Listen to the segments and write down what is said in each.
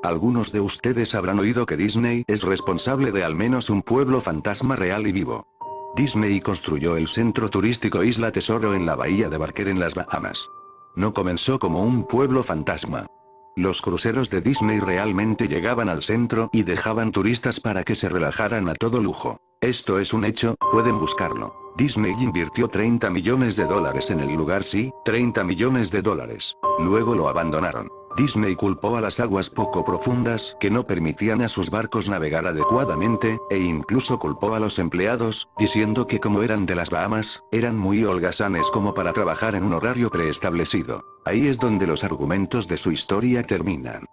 Algunos de ustedes habrán oído que Disney es responsable de al menos un pueblo fantasma real y vivo. Disney construyó el centro turístico Isla Tesoro en la bahía de Barker en las Bahamas. No comenzó como un pueblo fantasma. Los cruceros de Disney realmente llegaban al centro y dejaban turistas para que se relajaran a todo lujo. Esto es un hecho, pueden buscarlo. Disney invirtió $30 millones en el lugar, sí, $30 millones. Luego lo abandonaron. Disney culpó a las aguas poco profundas que no permitían a sus barcos navegar adecuadamente, e incluso culpó a los empleados, diciendo que como eran de las Bahamas, eran muy holgazanes como para trabajar en un horario preestablecido. Ahí es donde los argumentos de su historia terminan.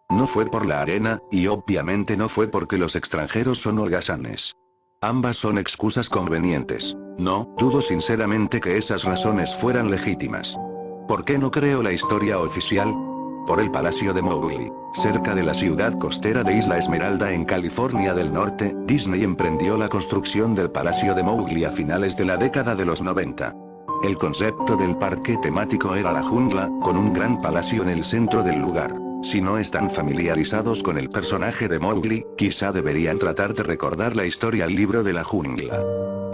No fue por la arena, y obviamente no fue porque los extranjeros son holgazanes. Ambas son excusas convenientes. No, dudo sinceramente que esas razones fueran legítimas. ¿Por qué no creo la historia oficial? Por el Palacio de Mowgli. Cerca de la ciudad costera de Isla Esmeralda en California del Norte, Disney emprendió la construcción del Palacio de Mowgli a finales de la década de los 90. El concepto del parque temático era la jungla, con un gran palacio en el centro del lugar. Si no están familiarizados con el personaje de Mowgli, quizá deberían tratar de recordar la historia al libro de la jungla.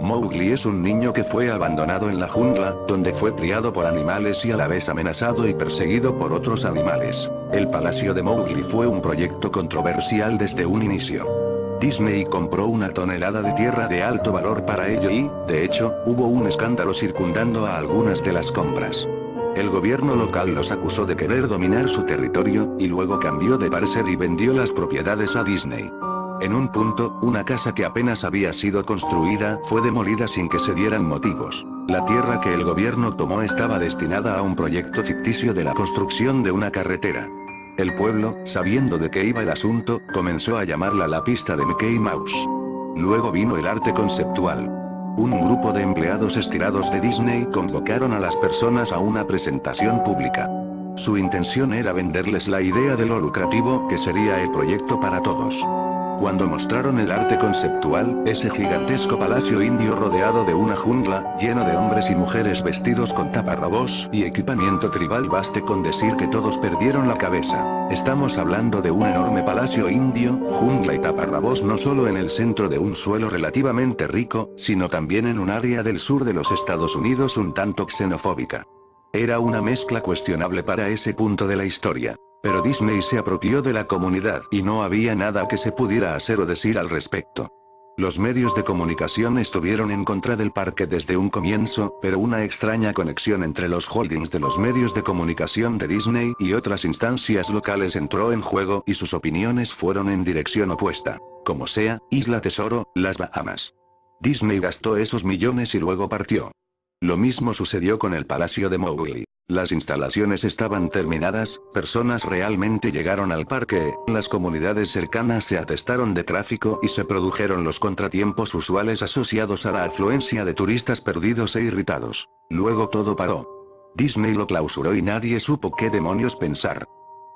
Mowgli es un niño que fue abandonado en la jungla, donde fue criado por animales y a la vez amenazado y perseguido por otros animales. El Palacio de Mowgli fue un proyecto controversial desde un inicio. Disney compró una tonelada de tierra de alto valor para ello y, de hecho, hubo un escándalo circundando a algunas de las compras. El gobierno local los acusó de querer dominar su territorio, y luego cambió de parecer y vendió las propiedades a Disney. En un punto, una casa que apenas había sido construida fue demolida sin que se dieran motivos. La tierra que el gobierno tomó estaba destinada a un proyecto ficticio de la construcción de una carretera. El pueblo, sabiendo de qué iba el asunto, comenzó a llamarla la pista de Mickey Mouse. Luego vino el arte conceptual. Un grupo de empleados estirados de Disney convocaron a las personas a una presentación pública. Su intención era venderles la idea de lo lucrativo que sería el proyecto para todos. Cuando mostraron el arte conceptual, ese gigantesco palacio indio rodeado de una jungla, lleno de hombres y mujeres vestidos con taparrabos y equipamiento tribal, baste con decir que todos perdieron la cabeza. Estamos hablando de un enorme palacio indio, jungla y taparrabos no solo en el centro de un suelo relativamente rico, sino también en un área del sur de los Estados Unidos un tanto xenofóbica. Era una mezcla cuestionable para ese punto de la historia. Pero Disney se apropió de la comunidad y no había nada que se pudiera hacer o decir al respecto. Los medios de comunicación estuvieron en contra del parque desde un comienzo, pero una extraña conexión entre los holdings de los medios de comunicación de Disney y otras instancias locales entró en juego y sus opiniones fueron en dirección opuesta. Como sea, Isla Tesoro, las Bahamas. Disney gastó esos millones y luego partió. Lo mismo sucedió con el Palacio de Mowgli. Las instalaciones estaban terminadas, personas realmente llegaron al parque, las comunidades cercanas se atestaron de tráfico y se produjeron los contratiempos usuales asociados a la afluencia de turistas perdidos e irritados. Luego todo paró. Disney lo clausuró y nadie supo qué demonios pensar.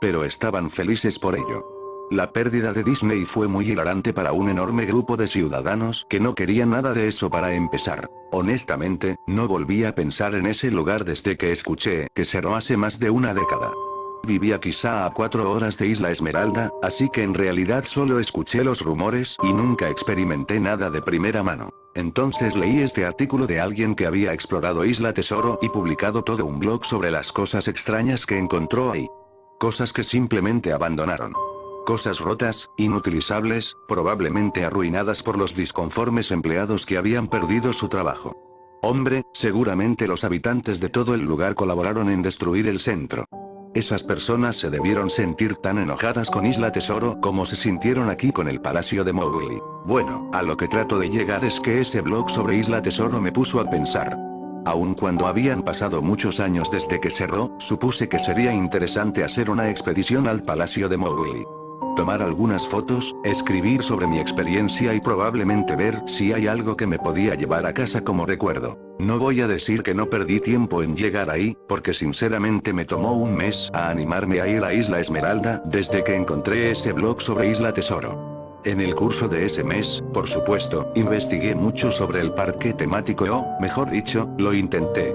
Pero estaban felices por ello. La pérdida de Disney fue muy hilarante para un enorme grupo de ciudadanos que no querían nada de eso para empezar. Honestamente, no volví a pensar en ese lugar desde que escuché que cerró hace más de una década. Vivía quizá a 4 horas de Isla Esmeralda, así que en realidad solo escuché los rumores y nunca experimenté nada de primera mano. Entonces leí este artículo de alguien que había explorado Isla Tesoro y publicado todo un blog sobre las cosas extrañas que encontró ahí. Cosas que simplemente abandonaron. Cosas rotas, inutilizables, probablemente arruinadas por los disconformes empleados que habían perdido su trabajo. Hombre, seguramente los habitantes de todo el lugar colaboraron en destruir el centro. Esas personas se debieron sentir tan enojadas con Isla Tesoro como se sintieron aquí con el Palacio de Mowgli. Bueno, a lo que trato de llegar es que ese blog sobre Isla Tesoro me puso a pensar. Aun cuando habían pasado muchos años desde que cerró, supuse que sería interesante hacer una expedición al Palacio de Mowgli. Tomar algunas fotos, escribir sobre mi experiencia y probablemente ver si hay algo que me podía llevar a casa como recuerdo. No voy a decir que no perdí tiempo en llegar ahí, porque sinceramente me tomó un mes a animarme a ir a Isla Esmeralda desde que encontré ese blog sobre Isla Tesoro. En el curso de ese mes, por supuesto, investigué mucho sobre el parque temático o, mejor dicho, lo intenté.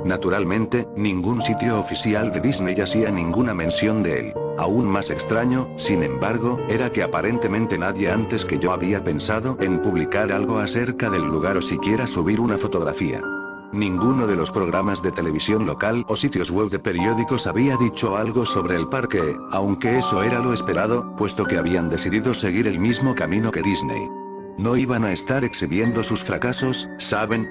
Naturalmente, ningún sitio oficial de Disney hacía ninguna mención de él. Aún más extraño, sin embargo, era que aparentemente nadie antes que yo había pensado en publicar algo acerca del lugar o siquiera subir una fotografía. Ninguno de los programas de televisión local o sitios web de periódicos había dicho algo sobre el parque, aunque eso era lo esperado, puesto que habían decidido seguir el mismo camino que Disney. No iban a estar exhibiendo sus fracasos, ¿saben?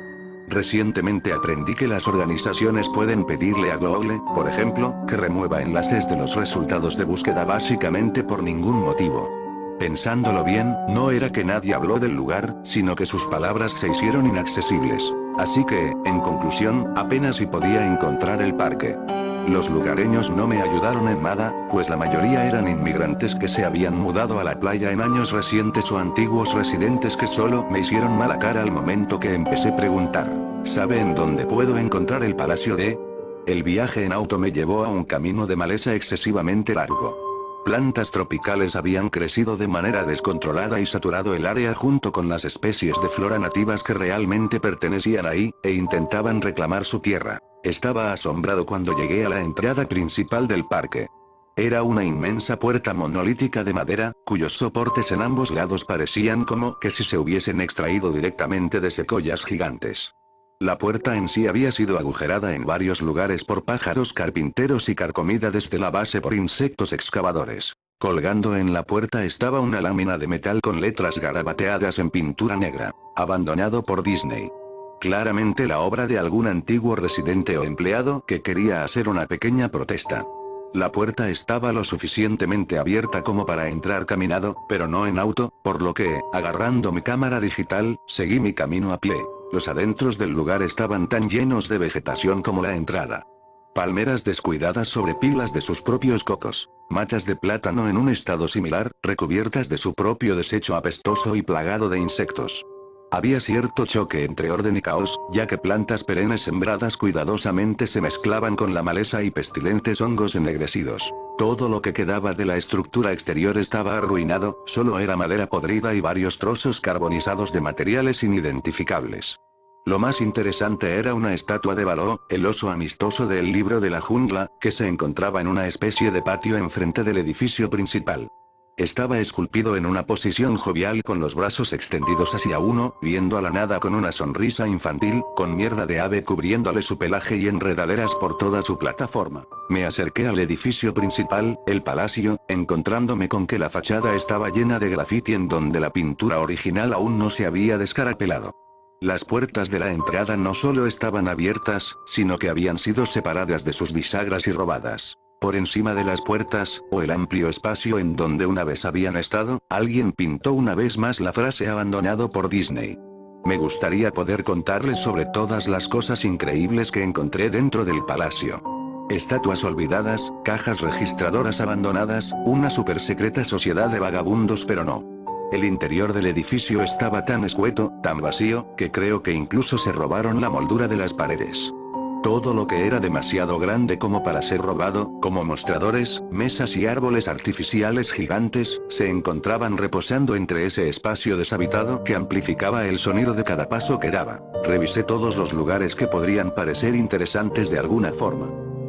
Recientemente aprendí que las organizaciones pueden pedirle a Google, por ejemplo, que remueva enlaces de los resultados de búsqueda básicamente por ningún motivo. Pensándolo bien, no era que nadie habló del lugar, sino que sus palabras se hicieron inaccesibles. Así que, en conclusión, apenas si podía encontrar el parque. Los lugareños no me ayudaron en nada, pues la mayoría eran inmigrantes que se habían mudado a la playa en años recientes o antiguos residentes que solo me hicieron mala cara al momento que empecé a preguntar. ¿Sabe en dónde puedo encontrar el Palacio de? El viaje en auto me llevó a un camino de maleza excesivamente largo. Plantas tropicales habían crecido de manera descontrolada y saturado el área junto con las especies de flora nativas que realmente pertenecían ahí, e intentaban reclamar su tierra. Estaba asombrado cuando llegué a la entrada principal del parque. Era una inmensa puerta monolítica de madera, cuyos soportes en ambos lados parecían como que si se hubiesen extraído directamente de secoyas gigantes. La puerta en sí había sido agujerada en varios lugares por pájaros carpinteros y carcomida desde la base por insectos excavadores. Colgando en la puerta estaba una lámina de metal con letras garabateadas en pintura negra. Abandonado por Disney. Claramente la obra de algún antiguo residente o empleado que quería hacer una pequeña protesta. La puerta estaba lo suficientemente abierta como para entrar caminado, pero no en auto, por lo que, agarrando mi cámara digital, seguí mi camino a pie. Los adentros del lugar estaban tan llenos de vegetación como la entrada. Palmeras descuidadas sobre pilas de sus propios cocos. Matas de plátano en un estado similar, recubiertas de su propio desecho apestoso y plagado de insectos. Había cierto choque entre orden y caos, ya que plantas perennes sembradas cuidadosamente se mezclaban con la maleza y pestilentes hongos ennegrecidos. Todo lo que quedaba de la estructura exterior estaba arruinado, solo era madera podrida y varios trozos carbonizados de materiales inidentificables. Lo más interesante era una estatua de Baloo, el oso amistoso del libro de la jungla, que se encontraba en una especie de patio enfrente del edificio principal. Estaba esculpido en una posición jovial con los brazos extendidos hacia uno, viendo a la nada con una sonrisa infantil, con mierda de ave cubriéndole su pelaje y enredaderas por toda su plataforma. Me acerqué al edificio principal, el palacio, encontrándome con que la fachada estaba llena de grafiti en donde la pintura original aún no se había descarapelado. Las puertas de la entrada no solo estaban abiertas, sino que habían sido separadas de sus bisagras y robadas. Por encima de las puertas, o el amplio espacio en donde una vez habían estado, alguien pintó una vez más la frase abandonado por Disney. Me gustaría poder contarles sobre todas las cosas increíbles que encontré dentro del palacio. Estatuas olvidadas, cajas registradoras abandonadas, una super secreta sociedad de vagabundos, pero no. El interior del edificio estaba tan escueto, tan vacío, que creo que incluso se robaron la moldura de las paredes. Todo lo que era demasiado grande como para ser robado, como mostradores, mesas y árboles artificiales gigantes, se encontraban reposando entre ese espacio deshabitado que amplificaba el sonido de cada paso que daba. Revisé todos los lugares que podrían parecer interesantes de alguna forma.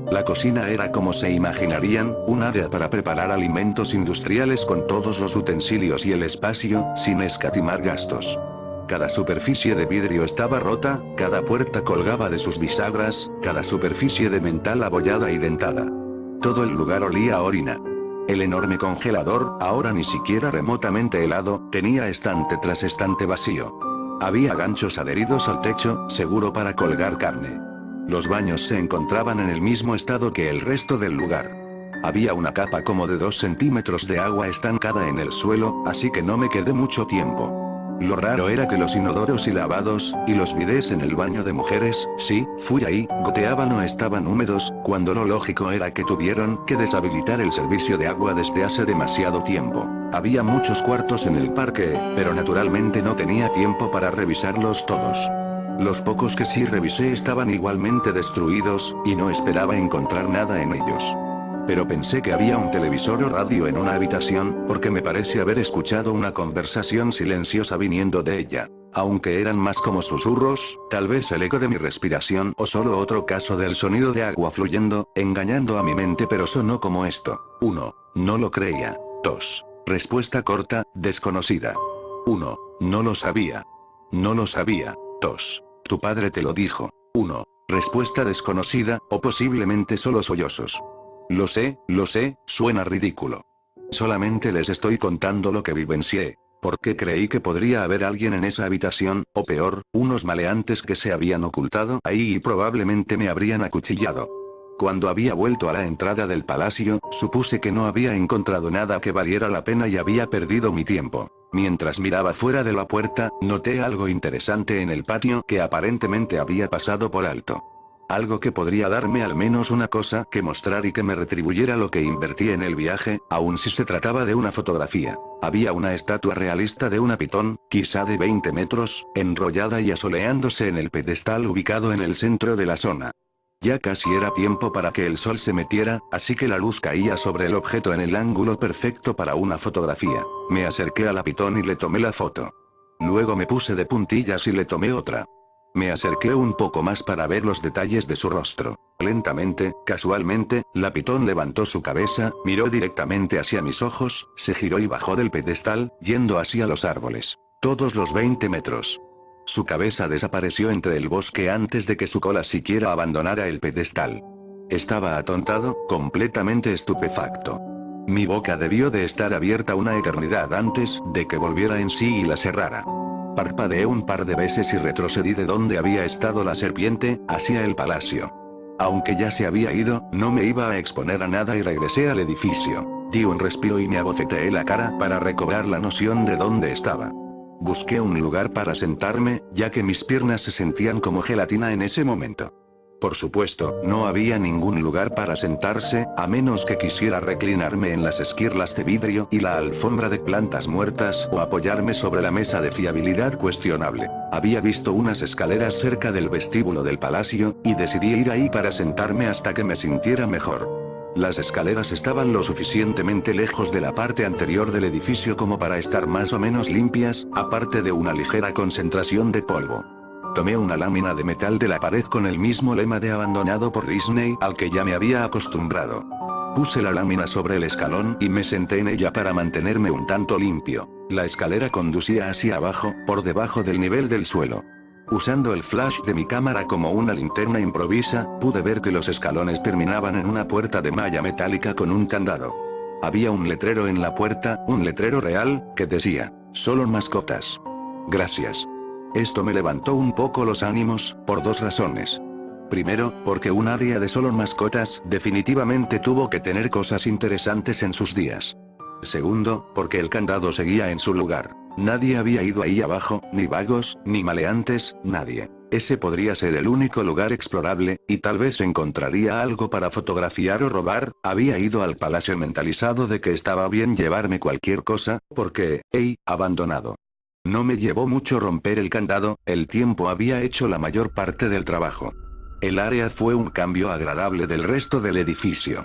La cocina era como se imaginarían, un área para preparar alimentos industriales con todos los utensilios y el espacio, sin escatimar gastos. Cada superficie de vidrio estaba rota, cada puerta colgaba de sus bisagras, cada superficie de metal abollada y dentada. Todo el lugar olía a orina. El enorme congelador, ahora ni siquiera remotamente helado, tenía estante tras estante vacío. Había ganchos adheridos al techo, seguro para colgar carne. Los baños se encontraban en el mismo estado que el resto del lugar. Había una capa como de 2 centímetros de agua estancada en el suelo, así que no me quedé mucho tiempo. Lo raro era que los inodoros y lavados, y los bidés en el baño de mujeres, sí, fui ahí, goteaban o estaban húmedos, cuando lo lógico era que tuvieron que deshabilitar el servicio de agua desde hace demasiado tiempo. Había muchos cuartos en el parque, pero naturalmente no tenía tiempo para revisarlos todos. Los pocos que sí revisé estaban igualmente destruidos, y no esperaba encontrar nada en ellos. Pero pensé que había un televisor o radio en una habitación, porque me parece haber escuchado una conversación silenciosa viniendo de ella. Aunque eran más como susurros, tal vez el eco de mi respiración o solo otro caso del sonido de agua fluyendo, engañando a mi mente, pero sonó como esto. 1. No lo creía. 2. Respuesta corta, desconocida. 1. No lo sabía. No lo sabía. 2. Tu padre te lo dijo. 1. Respuesta desconocida, o posiblemente solo sollozos. Lo sé, suena ridículo. Solamente les estoy contando lo que vivencié. Porque creí que podría haber alguien en esa habitación, o peor, unos maleantes que se habían ocultado ahí y probablemente me habrían acuchillado. Cuando había vuelto a la entrada del palacio, supuse que no había encontrado nada que valiera la pena y había perdido mi tiempo. Mientras miraba fuera de la puerta, noté algo interesante en el patio que aparentemente había pasado por alto. Algo que podría darme al menos una cosa que mostrar y que me retribuyera lo que invertí en el viaje, aun si se trataba de una fotografía. Había una estatua realista de una pitón, quizá de 20 metros, enrollada y asoleándose en el pedestal ubicado en el centro de la zona. Ya casi era tiempo para que el sol se metiera, así que la luz caía sobre el objeto en el ángulo perfecto para una fotografía. Me acerqué a la pitón y le tomé la foto. Luego me puse de puntillas y le tomé otra. Me acerqué un poco más para ver los detalles de su rostro. Lentamente, casualmente, la pitón levantó su cabeza, miró directamente hacia mis ojos, se giró y bajó del pedestal, yendo hacia los árboles. Todos los 20 metros. Su cabeza desapareció entre el bosque antes de que su cola siquiera abandonara el pedestal. Estaba atontado, completamente estupefacto. Mi boca debió de estar abierta una eternidad antes de que volviera en sí y la cerrara. Parpadeé un par de veces y retrocedí de donde había estado la serpiente, hacia el palacio. Aunque ya se había ido, no me iba a exponer a nada y regresé al edificio. Di un respiro y me abofeteé la cara para recobrar la noción de dónde estaba. Busqué un lugar para sentarme, ya que mis piernas se sentían como gelatina en ese momento. Por supuesto, no había ningún lugar para sentarse, a menos que quisiera reclinarme en las esquirlas de vidrio y la alfombra de plantas muertas o apoyarme sobre la mesa de fiabilidad cuestionable. Había visto unas escaleras cerca del vestíbulo del palacio, y decidí ir ahí para sentarme hasta que me sintiera mejor. Las escaleras estaban lo suficientemente lejos de la parte anterior del edificio como para estar más o menos limpias, aparte de una ligera concentración de polvo. Tomé una lámina de metal de la pared con el mismo lema de abandonado por Disney al que ya me había acostumbrado. Puse la lámina sobre el escalón y me senté en ella para mantenerme un tanto limpio. La escalera conducía hacia abajo, por debajo del nivel del suelo. Usando el flash de mi cámara como una linterna improvisa, pude ver que los escalones terminaban en una puerta de malla metálica con un candado. Había un letrero en la puerta, un letrero real, que decía, "Solo mascotas. Gracias". Esto me levantó un poco los ánimos, por dos razones. Primero, porque un área de solo mascotas definitivamente tuvo que tener cosas interesantes en sus días. Segundo, porque el candado seguía en su lugar. Nadie había ido ahí abajo, ni vagos, ni maleantes, nadie. Ese podría ser el único lugar explorable, y tal vez encontraría algo para fotografiar o robar. Había ido al palacio mentalizado de que estaba bien llevarme cualquier cosa, porque, abandonado. No me llevó mucho romper el candado, el tiempo había hecho la mayor parte del trabajo. El área fue un cambio agradable del resto del edificio.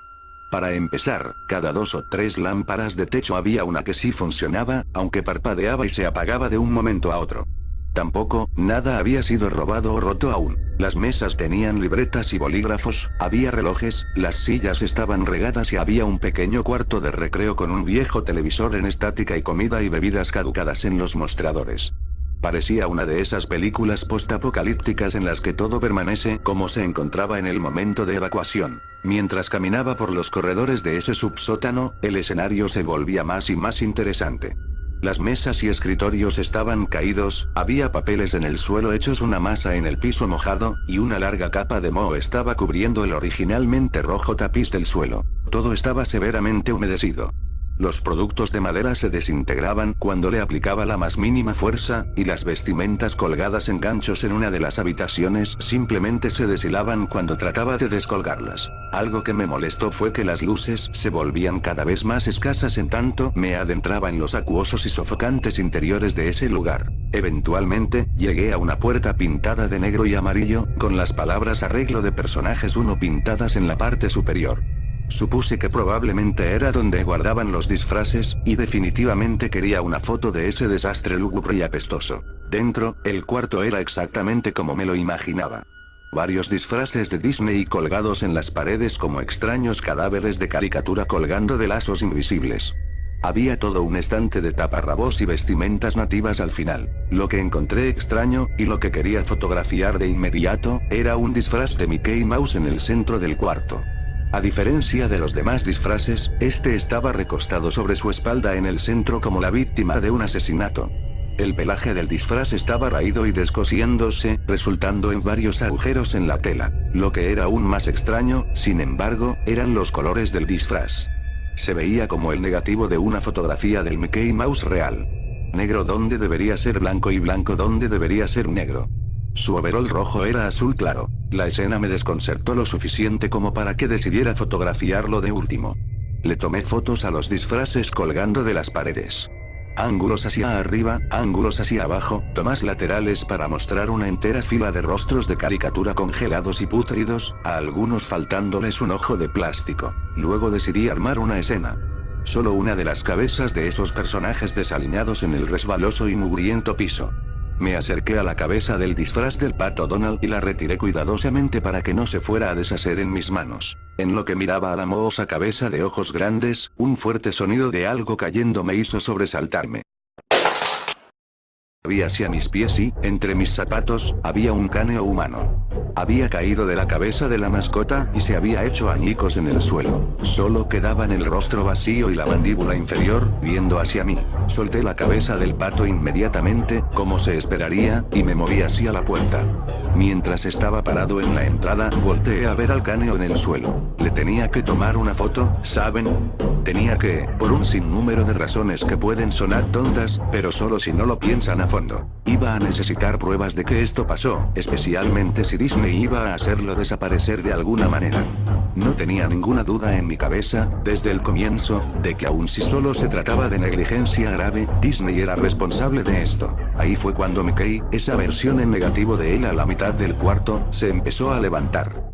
Para empezar, cada 2 o 3 lámparas de techo había una que sí funcionaba, aunque parpadeaba y se apagaba de un momento a otro. Tampoco, nada había sido robado o roto aún. Las mesas tenían libretas y bolígrafos, había relojes, las sillas estaban regadas y había un pequeño cuarto de recreo con un viejo televisor en estática y comida y bebidas caducadas en los mostradores. Parecía una de esas películas postapocalípticas en las que todo permanece como se encontraba en el momento de evacuación. Mientras caminaba por los corredores de ese subsótano, el escenario se volvía más y más interesante. Las mesas y escritorios estaban caídos, había papeles en el suelo hechos una masa en el piso mojado, y una larga capa de moho estaba cubriendo el originalmente rojo tapiz del suelo. Todo estaba severamente humedecido. Los productos de madera se desintegraban cuando le aplicaba la más mínima fuerza, y las vestimentas colgadas en ganchos en una de las habitaciones simplemente se deshilaban cuando trataba de descolgarlas. Algo que me molestó fue que las luces se volvían cada vez más escasas en tanto me adentraba en los acuosos y sofocantes interiores de ese lugar. Eventualmente, llegué a una puerta pintada de negro y amarillo, con las palabras "Arreglo de personajes 1" pintadas en la parte superior. Supuse que probablemente era donde guardaban los disfraces, y definitivamente quería una foto de ese desastre lúgubre y apestoso. Dentro, el cuarto era exactamente como me lo imaginaba. Varios disfraces de Disney colgados en las paredes como extraños cadáveres de caricatura colgando de lazos invisibles. Había todo un estante de taparrabos y vestimentas nativas al final. Lo que encontré extraño, y lo que quería fotografiar de inmediato, era un disfraz de Mickey Mouse en el centro del cuarto. A diferencia de los demás disfraces, este estaba recostado sobre su espalda en el centro como la víctima de un asesinato. El pelaje del disfraz estaba raído y descosiéndose, resultando en varios agujeros en la tela. Lo que era aún más extraño, sin embargo, eran los colores del disfraz. Se veía como el negativo de una fotografía del Mickey Mouse real. Negro donde debería ser blanco y blanco donde debería ser negro. Su overol rojo era azul claro. La escena me desconcertó lo suficiente como para que decidiera fotografiarlo de último. Le tomé fotos a los disfraces colgando de las paredes. Ángulos hacia arriba, ángulos hacia abajo, tomas laterales para mostrar una entera fila de rostros de caricatura congelados y pútridos, a algunos faltándoles un ojo de plástico. Luego decidí armar una escena. Solo una de las cabezas de esos personajes desaliñados en el resbaloso y mugriento piso. Me acerqué a la cabeza del disfraz del Pato Donald y la retiré cuidadosamente para que no se fuera a deshacer en mis manos. En lo que miraba a la mohosa cabeza de ojos grandes, un fuerte sonido de algo cayendo me hizo sobresaltarme. Vi hacia mis pies y, entre mis zapatos, había un cráneo humano. Había caído de la cabeza de la mascota y se había hecho añicos en el suelo. Solo quedaban el rostro vacío y la mandíbula inferior, viendo hacia mí. Solté la cabeza del pato inmediatamente, como se esperaría, y me moví hacia la puerta. Mientras estaba parado en la entrada, volteé a ver al cráneo en el suelo. Le tenía que tomar una foto, ¿saben? Tenía que, por un sinnúmero de razones que pueden sonar tontas, pero solo si no lo piensan a fondo. Iba a necesitar pruebas de que esto pasó, especialmente si Disney iba a hacerlo desaparecer de alguna manera. No tenía ninguna duda en mi cabeza, desde el comienzo, de que aun si solo se trataba de negligencia grave, Disney era responsable de esto. Ahí fue cuando Mickey, esa versión en negativo de él a la mitad del cuarto, se empezó a levantar.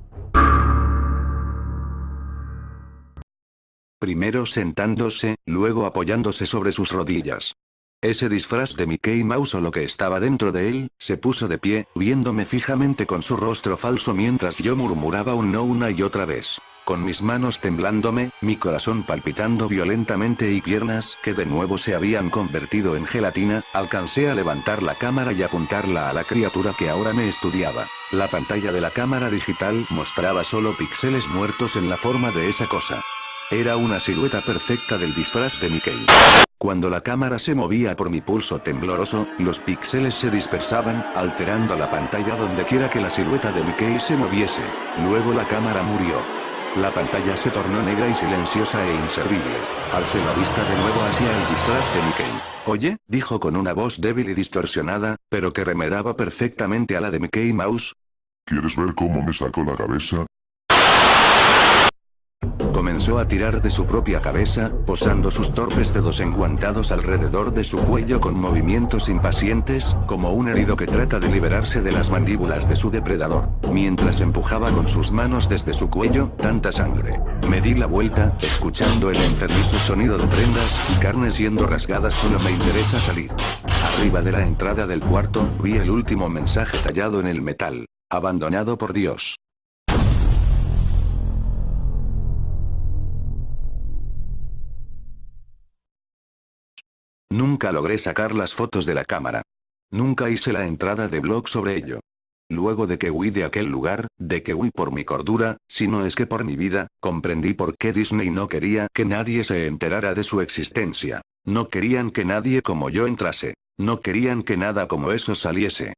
Primero sentándose, luego apoyándose sobre sus rodillas. Ese disfraz de Mickey Mouse o lo que estaba dentro de él, se puso de pie, viéndome fijamente con su rostro falso mientras yo murmuraba un no una y otra vez. Con mis manos temblándome, mi corazón palpitando violentamente y piernas que de nuevo se habían convertido en gelatina, alcancé a levantar la cámara y apuntarla a la criatura que ahora me estudiaba. La pantalla de la cámara digital mostraba solo píxeles muertos en la forma de esa cosa. Era una silueta perfecta del disfraz de Mickey. Cuando la cámara se movía por mi pulso tembloroso, los píxeles se dispersaban, alterando la pantalla donde quiera que la silueta de Mickey se moviese. Luego la cámara murió. La pantalla se tornó negra y silenciosa e inservible. Alcé la vista de nuevo hacia el disfraz de Mickey. «Oye», dijo con una voz débil y distorsionada, pero que remedaba perfectamente a la de Mickey Mouse. ¿Quieres ver cómo me saco la cabeza? Comenzó a tirar de su propia cabeza, posando sus torpes dedos enguantados alrededor de su cuello con movimientos impacientes, como un herido que trata de liberarse de las mandíbulas de su depredador, mientras empujaba con sus manos desde su cuello, tanta sangre. Me di la vuelta, escuchando el enfermizo sonido de prendas y carne siendo rasgadas. Solo me interesa salir. Arriba de la entrada del cuarto, vi el último mensaje tallado en el metal. Abandonado por Dios. Nunca logré sacar las fotos de la cámara. Nunca hice la entrada de blog sobre ello. Luego de que huí de aquel lugar, de que huí por mi cordura, si no es que por mi vida, comprendí por qué Disney no quería que nadie se enterara de su existencia. No querían que nadie como yo entrase. No querían que nada como eso saliese.